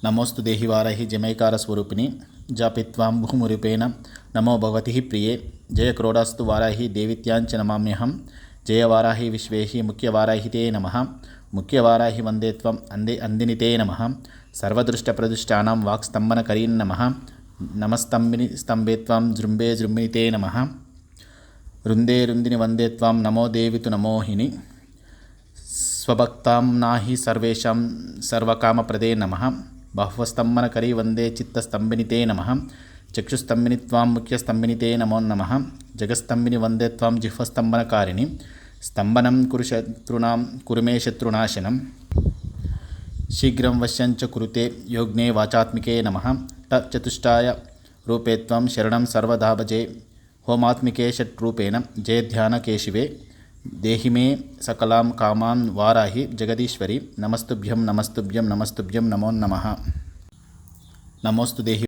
नमोस्तु देहि वाराहि जमैकारस्वरूपिणि जापित्वां भूमुरूपेण नमो भगवति प्रिये जय क्रोडास्तु वाराहि देवित्यांच नमाम्यहं जय वाराहि विश्वेहि मुख्यवाराहि ते नमः मुख्यवाराहि वन्दे त्वम् अंदिनिते नमः सर्वदृष्टप्रदुष्टानां वाक्स्तम्भनकरीं नमः नमस्तम्भिनि स्तम्भे त्वां जृम्भे जृम्भिनिते नमः रुन्दे रुन्दिनि वन्दे त्वां नमो देवि तु नमोहिनि स्वभक्तां नाहि सर्वेषां सर्वकामप्रदे नमः बाह्वस्तम्भनकरी वन्दे चित्तस्तम्भिनिते नमः चक्षुस्तम्भिनि त्वां मुख्यस्तम्भिनिते नमो नमः जगस्तम्भिनि वन्दे त्वां जिह्वस्तम्भनकारिणि स्तम्भनं कुरु मे शत्रुनाशनं शीघ्रं वश्यञ्च कुरुते योग्ने वाचात्मिके नमः चतुष्टाय रूपे त्वं शरणं सर्वदा भजे होमात्मिके षट्रूपेण जयध्यानकेशिवे देहि मे सकलां कामान् वाराहि जगदीश्वरी नमस्तुभ्यं नमस्तुभ्यं नमस्तुभ्यं नमो नमः। नमोस्तु देहि